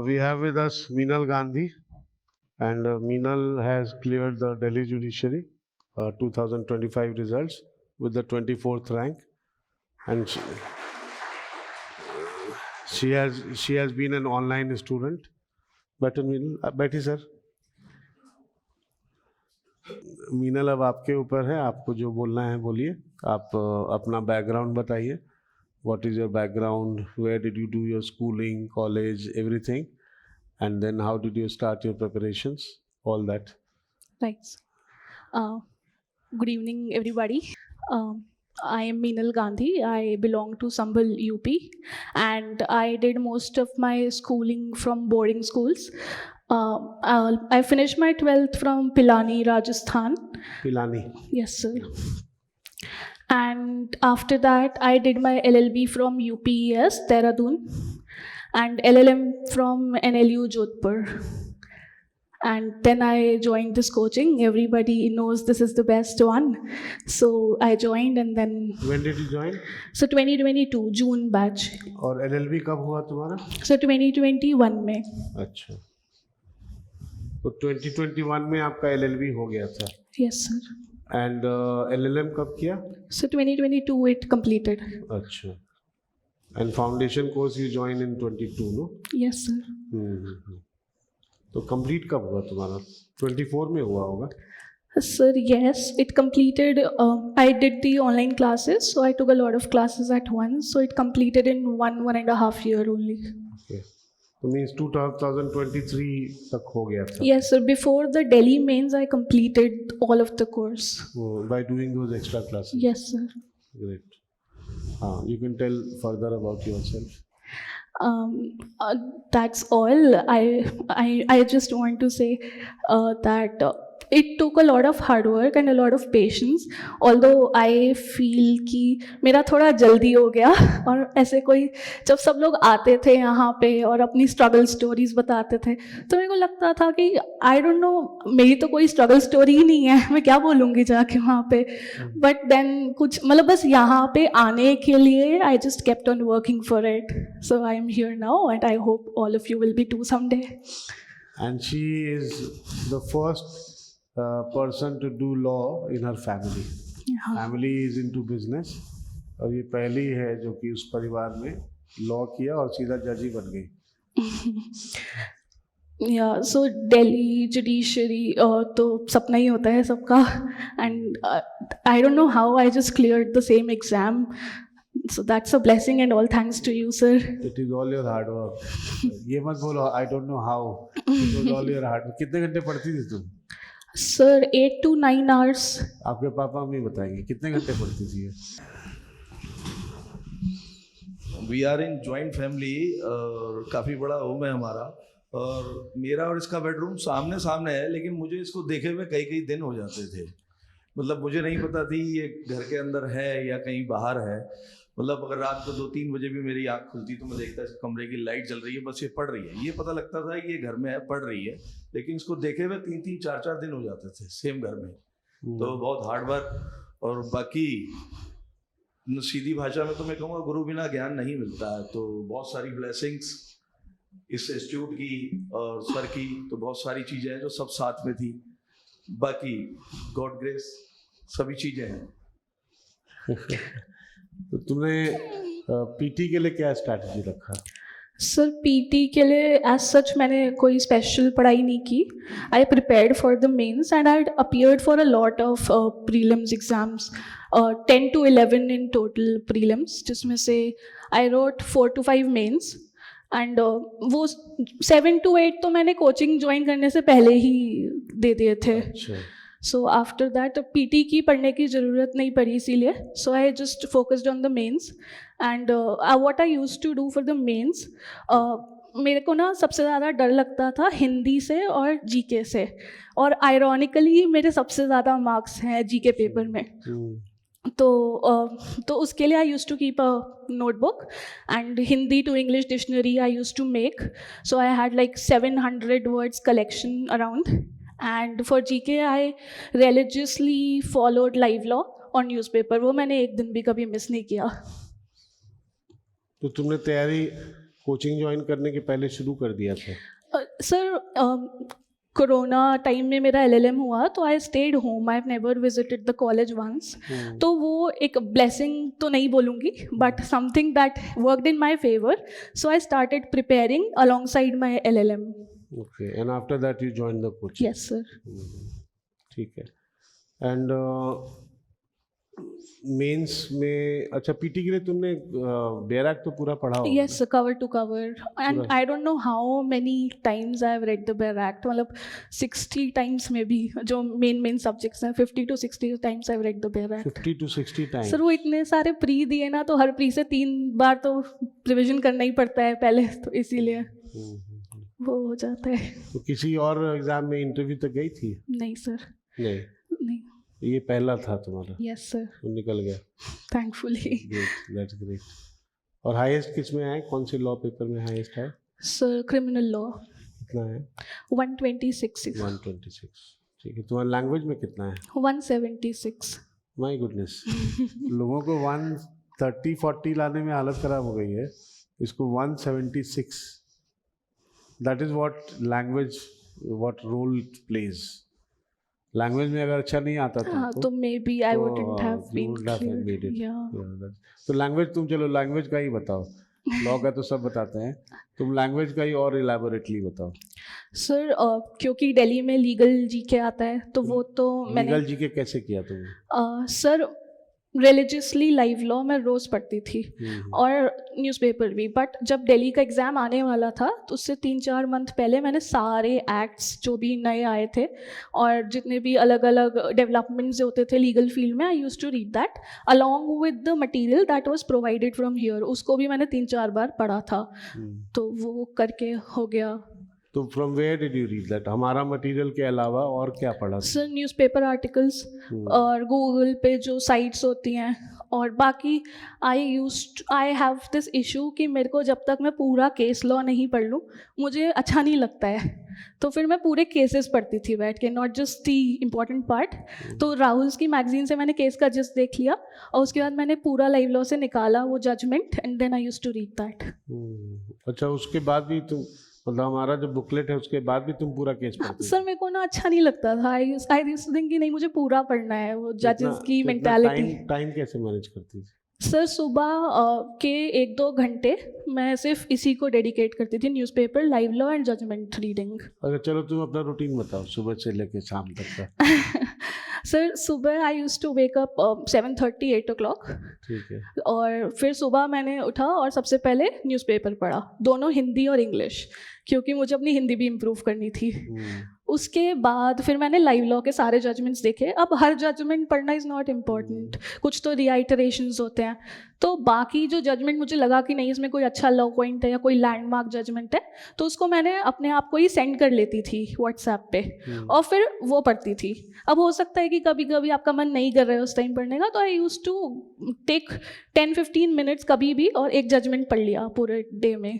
We have with us Meenal Gandhi, and Meenal has cleared the Delhi Judiciary 2025 results with the 24th rank, and she has been an online student. Better Meenal, बैठिए sir. Meenal अब आपके ऊपर है, आपको जो बोलना है बोलिए. आप अपना बैकग्राउंड बताइए. What is your background? Where did you do your schooling, college, everything? And then how did you start your preparations? All that. Right. Good evening, everybody. I am Meenal Gandhi. I belong to Sambhal, UP, and I did most of my schooling from boarding schools. I finished my 12th from Pilani, Rajasthan. Pilani. Yes, sir. And after that, I did my LLB from UPES, Dehradun, and LLM from NLU, Jodhpur. And then I joined this coaching. Everybody knows this is the best one. So I joined, and then... When did you join? So 2022, June batch. और LLB कब हुआ तुम्हारा? So 2021 में. अच्छा. तो 2021 में आपका LLB हो गया था? Yes, sir. And LLM कब किया? So 2022 it completed. अच्छा. And foundation course you joined in 22, no? Yes, sir. तो complete कब हुआ तुम्हारा? 24 में हुआ होगा? Sir, yes, it completed. I did the online classes, so I took a lot of classes at once. So it completed in 1.5 year only. Okay. So means 2023 तक हो गया था? Yes, sir. Before the Delhi mains, I completed all of the course. By doing those extra classes? Yes, sir. Great. You can tell further about yourself. That's all. I just want to say that it took a lot of hard work and a lot of patience. Although I feel कि मेरा थोड़ा जल्दी हो गया, और ऐसे कोई जब सब लोग आते थे यहाँ पे और अपनी स्ट्रगल स्टोरीज बताते थे, तो मेरे को लगता था कि आई डोंट नो, मेरी तो कोई स्ट्रगल स्टोरी ही नहीं है, मैं क्या बोलूँगी जाके वहाँ पे. बट देन कुछ मतलब बस यहाँ पे आने के लिए I just kept on working for it. So I am here now, and I hope all of you will be too someday. And she is the first person to do law in her family. Family is into business, और ये पहली है जो कि उस परिवार में law किया और सीधा जज ही बन गई. Yeah, so Delhi judiciary तो सपना ही होता है सबका, and I don't know how I just cleared the same exam. So that's a blessing, and all thanks to you, sir. It is all your hard work. ये मत बोलो I don't know how. It was all your hard work. कितने घंटे पढ़ती थी तुम? Sir, 8 to 9 hours. आपके papa mummy बताएंगे कितने घंटे पढ़ती थी? We are in joint family, और काफ़ी बड़ा होम है हमारा, और मेरा और इसका बेडरूम सामने सामने है, लेकिन मुझे इसको देखे हुए कई कई दिन हो जाते थे. मतलब मुझे नहीं पता थी ये घर के अंदर है या कहीं बाहर है. मतलब अगर रात को 2-3 बजे भी मेरी आँख खुलती तो मैं देखता इस कमरे की लाइट जल रही है, बस ये पढ़ रही है. ये पता लगता था कि ये घर में है, पढ़ रही है, लेकिन इसको देखे हुए 3-3, 4-4 दिन हो जाते थे सेम घर में. तो बहुत हार्ड वर्क, और बाकी सीधी भाषा में तो मैं कहूँगा गुरु बिना ज्ञान नहीं मिलता है. तो बहुत सारी ब्लेसिंग्स इस इंस्टीट्यूट की और सर की, तो बहुत सारी चीज़ें हैं जो सब साथ में थी. बाकी गॉड ग्रेस सभी चीज़ें हैं. तो तुमने पीटी के लिए क्या स्ट्रैटेजी रखा? सर, पीटी के लिए एज सच मैंने कोई स्पेशल पढ़ाई नहीं की. I prepared for the mains, and I appeared for a lot of prelims exams, 10 to 11 in total prelims, जिसमें से I wrote 4 to 5 mains. And वो 7 to 8 तो मैंने कोचिंग ज्वाइन करने से पहले ही दे दिए थे. सो आफ्टर दैट पीटी की पढ़ने की ज़रूरत नहीं पड़ी, इसीलिए. So I just focused on the mains, and what I used to do for the mains, मेरे को ना सबसे ज़्यादा डर लगता था हिंदी से और जीके से, और आयरॉनिकली मेरे सबसे ज़्यादा मार्क्स हैं जीके पेपर में. तो उसके लिए I use to keep a notebook, and Hindi to English dictionary I used to make. So I had like 700 words collection around. And for GK I religiously followed live law on newspaper. वो मैंने एक दिन भी कभी miss नहीं किया. तो तुमने तैयारी कोचिंग ज्वाइन करने के पहले शुरू कर दिया था? सर कोरोना टाइम में मेरा LLM हुआ तो I stayed home, I have never visited the college once. तो वो एक ब्लेसिंग तो नहीं बोलूँगी, but something that worked in my favour. So I started preparing alongside my LLM. Okay, and after that you joined the coaching? Yes, sir. ठीक है. And mains में अच्छा पीटी के लिए तुमने बैराक तो पूरा पढ़ा होगा? Yes, sir, cover to cover. And I don't know how many times I have read the Barak. मतलब 60 times maybe. जो main subjects हैं 50 to 60 times I have read the Barak. 50 to 60 times? Sir वो इतने सारे pre दिए ना, तो हर pre से 3 बार तो रिविजन करना ही पड़ता है पहले, तो इसीलिए वो हो जाता है. तो किसी और एग्जाम में इंटरव्यू तक गई थी? नहीं सर. नहीं. ये पहला था तुम्हारा? Yes sir. तो निकल गया थैंकफुली. Great, that's great. और हाईएस्ट किस में है? कौन से लॉ पेपर में हाईएस्ट है? Sir criminal law. कितना है? 126. 126. ठीक है. तुम्हारा लैंग्वेज में कितना है? 176. My goodness. लोगों को 130-40 लाने में हालत खराब हो गई है, इसको 176. That is what language, what role plays. Language में अगर अच्छा नहीं आता तो maybe I wouldn't have been clear. तो लैंग्वेज तुम, चलो लैंग्वेज का ही बताओ. लॉ का तो सब बताते हैं, तुम लैंग्वेज का ही और इलैबोरेटली बताओ. सर क्योंकि दिल्ली में लीगल जीके आता है, तो वो तो मैंने लीगल जीके कैसे किया तुमने? सर रिलीजियसली लाइव लॉ मैं रोज़ पढ़ती थी और न्यूज़पेपर भी. बट जब दिल्ली का एग्ज़ाम आने वाला था तो उससे 3-4 मंथ पहले मैंने सारे एक्ट्स जो भी नए आए थे और जितने भी अलग अलग डेवलपमेंट्स होते थे लीगल फील्ड में, I use to read that along with the material that was provided from here. उसको भी मैंने 3-4 बार पढ़ा था. तो वो करके हो गया. तो from where did you read that? हमारा मटेरियल के अलावा और क्या पढ़ा? सर न्यूज़पेपर आर्टिकल्स और गूगल पे जो साइट्स होती हैं, और बाकी आई हैव दिस इशू कि मेरे को जब तक मैं पूरा केस लॉ नहीं पढ़ लूँ मुझे अच्छा नहीं लगता है. तो फिर मैं पूरे केसेस पढ़ती थी बैठ के, not just the important part. तो राहुल्स की मैगजीन से मैंने केस का जस्ट देख लिया और उसके बाद मैंने पूरा लाइव लॉ से निकाला वो judgment, and then I used to read that. अच्छा, उसके बाद भी तुम, मतलब हमारा जो बुकलेट है उसके बाद भी तुम पूरा केस पढ़ते? सर मेरे को ना अच्छा नहीं लगता था. आई यूज्ड टू थिंक कि नहीं मुझे पूरा पढ़ना है. वो जजेस की मेंटालिटी. टाइम कैसे मैनेज करती थी? सर सुबह के 1-2 घंटे मैं सिर्फ इसी को डेडिकेट करती थी, newspaper, live law and judgment reading. अगर चलो तुम अपना रूटीन बताओ सुबह से लेके शाम तक का. सर सुबह I used to wake up 7:30, 8 o'clock. ठीक है. और फिर सुबह मैंने उठा और सबसे पहले न्यूज़पेपर पढ़ा, दोनों हिंदी और इंग्लिश, क्योंकि मुझे अपनी हिंदी भी इम्प्रूव करनी थी. उसके बाद फिर मैंने लाइव लॉ के सारे जजमेंट्स देखे. अब हर जजमेंट पढ़ना इज़ नॉट इम्पॉर्टेंट, कुछ तो रिआइटरेशंस होते हैं. तो बाकी जो जजमेंट मुझे लगा कि नहीं इसमें कोई अच्छा लॉ पॉइंट है या कोई लैंडमार्क जजमेंट है, तो उसको मैंने अपने आप को ही सेंड कर लेती थी व्हाट्सएप पे और फिर वो पढ़ती थी. अब हो सकता है कि कभी कभी आपका मन नहीं कर रहा है उस टाइम पढ़ने का, तो I used to take 10-15 minutes कभी भी और एक जजमेंट पढ़ लिया पूरे डे में.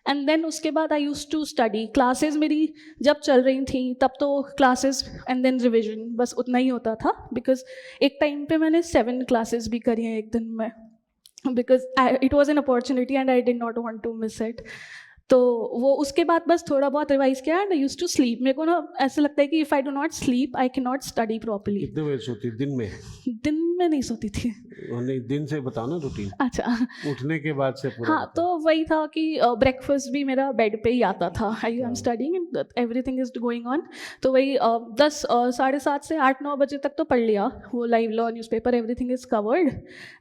एंड देन उसके बाद I used to study. Classes मेरी जब चल रही थी तब तो क्लासेस एंड देन रिविजन, बस उतना ही होता था. बिकॉज एक टाइम पे मैंने 7 क्लासेस भी करी हैं एक दिन में, because it was an opportunity and I did not want to miss it. तो वो उसके बाद बस थोड़ा बहुत रिवाइज किया and I used to sleep. मेरे को ना ऐसा लगता है कि if I do not sleep I can not study properly. कितने बजे सोती? दिन में? दिन में नहीं सोती थी. नहीं, दिन से बताओ ना रूटीन. अच्छा, उठने के बाद से पूरा? हाँ, तो वही था कि ब्रेकफास्ट भी मेरा बेड पे ही आता था. I am studying and everything is going on. तो वही 7:30 से 8-9 बजे तक तो पढ़ लिया वो live law, newspaper, everything is covered.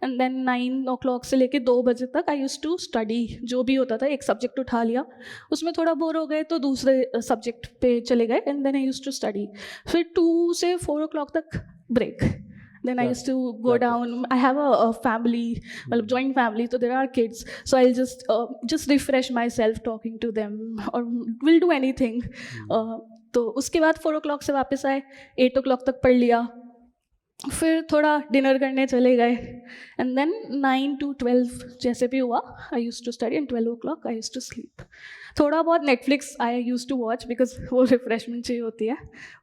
And then 9 o'clock से लेके 2 बजे तक आई यूज्ड टू स्टडी. जो भी होता था, एक सब्जेक्ट उठा लिया, उसमें थोड़ा बोर हो गए तो दूसरे सब्जेक्ट पे चले गए, and then I used to study. फिर 2 से 4 o'clock तक break. Then I used to go down. I have a family, well, joint family, so there are kids. So I'll just refresh myself talking to them, or will do anything. तो उसके बाद 4 o'clock से वापस आए, 8 o'clock तक पढ़ लिया. फिर थोड़ा डिनर करने चले गए, एंड देन 9 to 12 जैसे भी हुआ I use to study, and 12 o'clock I use to sleep. थोड़ा बहुत Netflix I use to watch because वो रिफ्रेशमेंट चाहिए होती है,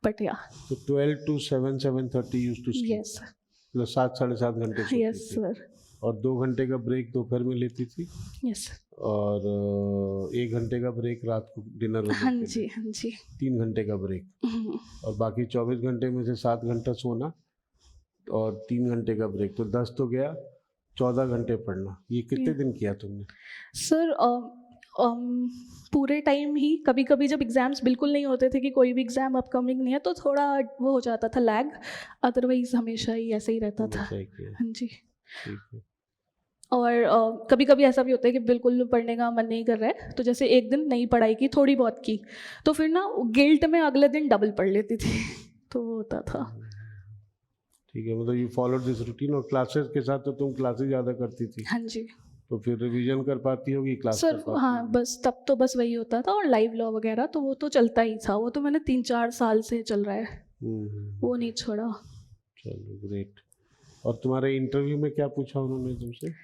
बट या. तो 12 to 7:30 use to sleep? Yes. मतलब 7-7.5 घंटे सोती यस थी. सर. और 2 घंटे का ब्रेक दोपहर में लेती थी? यस. और 1 घंटे का ब्रेक रात को डिनर हाँ जी, हाँ जी। 3 घंटे का ब्रेक, और बाकी 24 घंटे में से 7 घंटा सोना और 3 घंटे का ब्रेक, तो 10 तो गया, 14 घंटे पढ़ना। ये कितने दिन किया तुमने? सर पूरे टाइम ही, कभी कभी जब एग्ज़ाम्स बिल्कुल नहीं होते थे कि कोई भी एग्ज़ाम अपकमिंग नहीं है तो थोड़ा वो हो जाता था लैग, अदरवाइज हमेशा ही ऐसे ही रहता था। हमेशा ही किया। हाँ जी। ठीक है। और कभी कभी ऐसा भी होता है कि बिल्कुल पढ़ने का मन नहीं कर रहा है, तो जैसे एक दिन नहीं पढ़ाई की, थोड़ी बहुत की, तो फिर ना गिल्ट में अगले दिन डबल पढ़ लेती थी तो वो होता था। ठीक है, मतलब यू फॉलोड दिस रूटीन। और क्लासेस के साथ तो तुम क्लासेस ज़्यादा करती थी, हाँ जी तो फिर रिवीजन कर पाती होगी, क्लास कर सर। पाती हाँ, होगी। बस तब तो बस वही होता था, और लाइव लॉ वगैरह तो वो तो चलता ही था, वो तो मैंने 3-4 साल से चल रहा है, वो नहीं छोड़ा। चलो ग्रेट। और तुम्हारे इंटरव्यू में क्या पूछा उन्होंने तुमसे?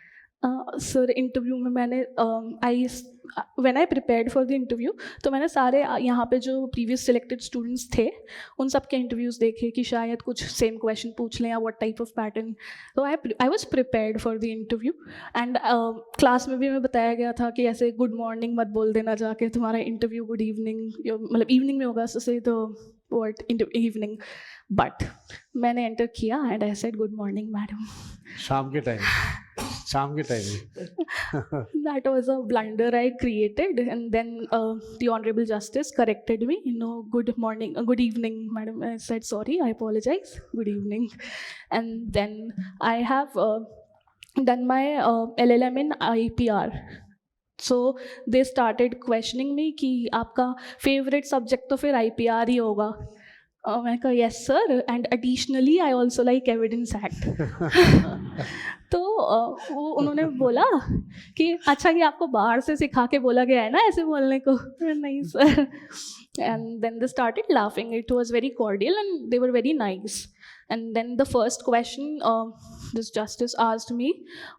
सर इंटरव्यू में मैंने when I prepared for the interview, तो मैंने सारे यहाँ पे जो प्रीवियस सिलेक्टेड स्टूडेंट्स थे उन सब के इंटरव्यूज़ देखे कि शायद कुछ सेम क्वेश्चन पूछ लें या व्हाट टाइप ऑफ पैटर्न। तो I was prepared for the interview, and class में भी मैं बताया गया था कि ऐसे गुड मॉर्निंग मत बोल देना जाके, तुम्हारा इंटरव्यू गुड इवनिंग, मतलब इवनिंग में होगा, से तो व्हाट इवनिंग। बट मैंने एंटर किया and I said good morning madam. शाम के time That was a blunder I created, and then the Honorable Justice corrected me. Good morning, good evening, madam. I said sorry, I apologize. Good evening, and then I have done my LLM in IPR. So they started questioning me कि आपका favorite subject तो फिर IPR ही होगा। मैंने कहा yes sir, and additionally I also like Evidence Act. तो वो उन्होंने बोला कि अच्छा, कि आपको बाहर से सिखा के बोला गया है ना ऐसे बोलने को? नहीं sir. And then they started laughing. It was very cordial and they were very nice. And then the first question this justice asked me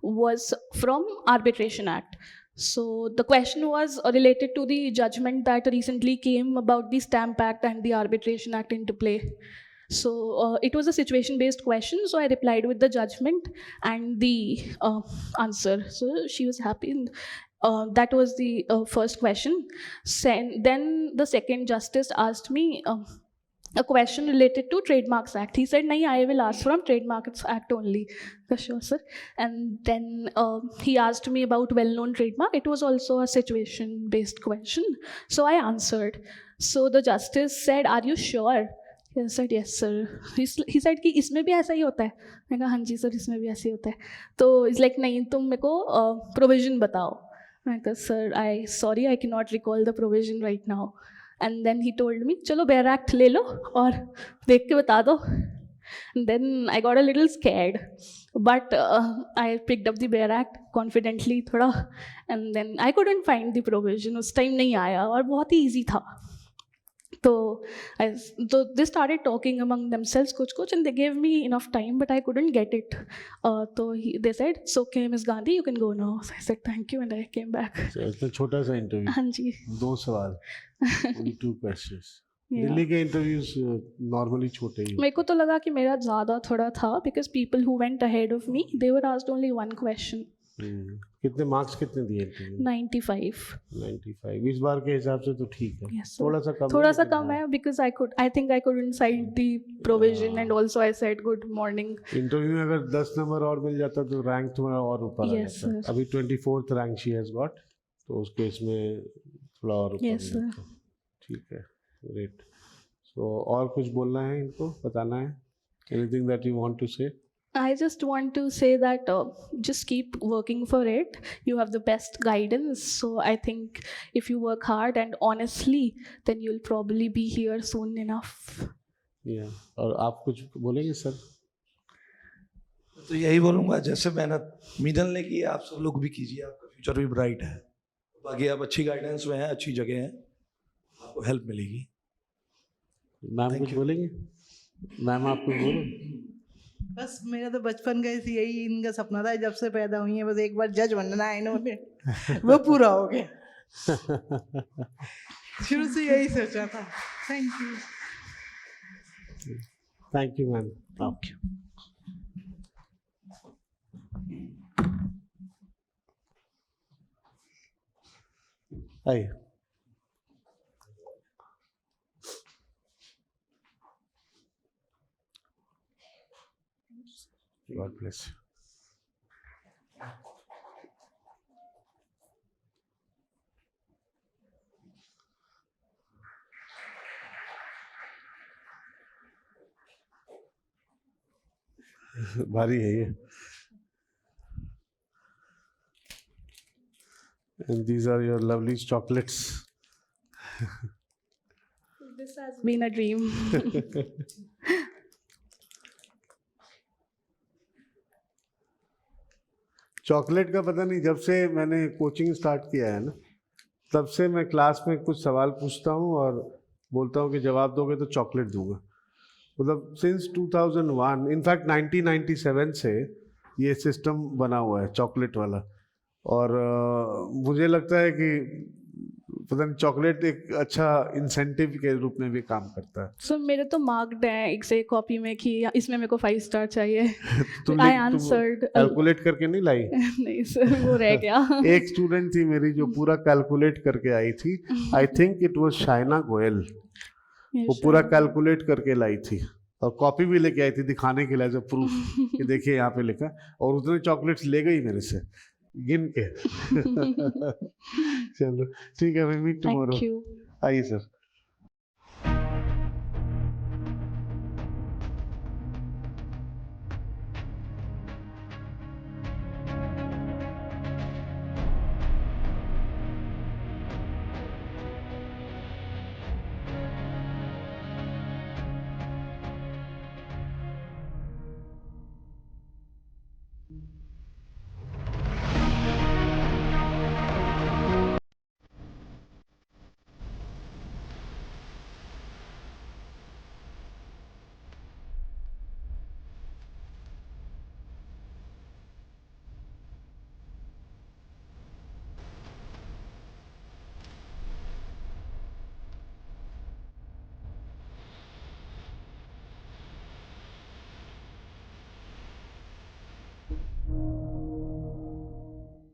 was from Arbitration Act. So the question was related to the judgment that recently came about the Stamp Act and the Arbitration Act into play. So it was a situation-based question, so I replied with the judgment and the answer. So she was happy. And, that was the first question. Then the second justice asked me a question related to Trademarks Act. He said, "Nahi, I will ask from Trademarks Act only." Sure, sir. And then he asked me about well-known trademark. It was also a situation-based question. So I answered. So the justice said, "Are you sure?" I said, "Yes, sir." He said कि इसमें भी ऐसा ही होता है? मैं कहा हाँ जी sir, इसमें भी ऐसे ही होता है। तो इट्स लाइक नहीं, तुम मेरे को प्रोविजन बताओ। मैं कहा sir, sorry, I cannot recall the provision right now. And then he told me, चलो बेयर एक्ट ले लो और देख के बता दो। Then I got a little scared, but I picked up the Bear Act confidently थोड़ा, and then I couldn't find the provision. उस time नहीं आया और बहुत ही easy था। तो they started talking among themselves कुछ, and they gave me enough time, but I couldn't get it. तो they said, "It's okay, Ms. Gandhi, you can go now." So I said thank you and I came back. इतना छोटा सा interview, हाँ जी। 2 सवाल, only 2 questions. Yeah. Delhi के interviews normally छोटे ही। मेरे को तो लगा कि मेरा ज़्यादा थोड़ा था, because people who went ahead of me, they were asked only one question. कितने मार्क्स कितने दिए इंटरव्यू? 95। इस बार के हिसाब से तो ठीक है। Yes, sir. थोड़ा सा कम है, because I think I couldn't cite the provision, and also I said good morning. Interview में अगर 10 नंबर और मिल जाता तो रैंक तुम्हारा और ऊपर आ Yes, जाता। sir. अभी 24th rank she has got, तो उस केस में थोड़ा और ऊपर Yes, sir. मिलता। ठीक है, ग्रेट। सो और कुछ बोलना है, इनको बताना है? Anything that you want to say? I just want to say that just keep working for it. You have the best guidance. So I think if you work hard and honestly, then you'll probably be here soon enough. Yeah. और आप कुछ बोलेंगे sir? तो यही बोलूँगा, जैसे मेहनत मीनल ने की है, आप सब लोग भी कीजिए, आपका फ्यूचर भी ब्राइट है। बाकी आप अच्छी गाइडेंस में हैं, अच्छी जगह हैं, आपको हेल्प मिलेगी। मैम कुछ बोलेंगे? मैम आप कुछ बोलो। बस मेरा तो बचपन का यही इनका सपना था, जब से पैदा हुई है बस एक बार जज बनना है इन्होंने, वो पूरा हो गया। शुरू से यही सोचा था। Thank you ma'am. Thank you. आइए। God bless you. भारी है ये। And these are your lovely chocolates. This has been a dream. Chocolate का पता नहीं, जब से मैंने कोचिंग स्टार्ट किया है ना, तब से मैं क्लास में कुछ सवाल पूछता हूँ और बोलता हूँ कि जवाब दोगे तो चॉकलेट दूंगा। मतलब सिंस 2001, इनफैक्ट 1997 से ये सिस्टम बना हुआ है चॉकलेट वाला। और मुझे लगता है कि पता नहीं चॉकलेट एक अच्छा इंसेंटिव के रूप में भी काम करता है। So मेरे तो मार्क्ड हैं एक कॉपी में कि इसमें मेरे को 5 स्टार चाहिए। तुम I answered कैलकुलेट करके नहीं लाई? नहीं सर, वो रह गया। एक स्टूडेंट थी मेरी जो पूरा कैलकुलेट करके आई थी। I think it was Shaina Goyal. वो पूरा कैलकुलेट करके लाई थी और कॉपी भी लेके आई थी दिखाने के लिए एज अ प्रूफ कि देखिए यहाँ पे लिखा। और उतने चॉकलेट्स ले गई मेरे से गिन के। चलो ठीक है, we meet tomorrow. Thank you. आइए सर।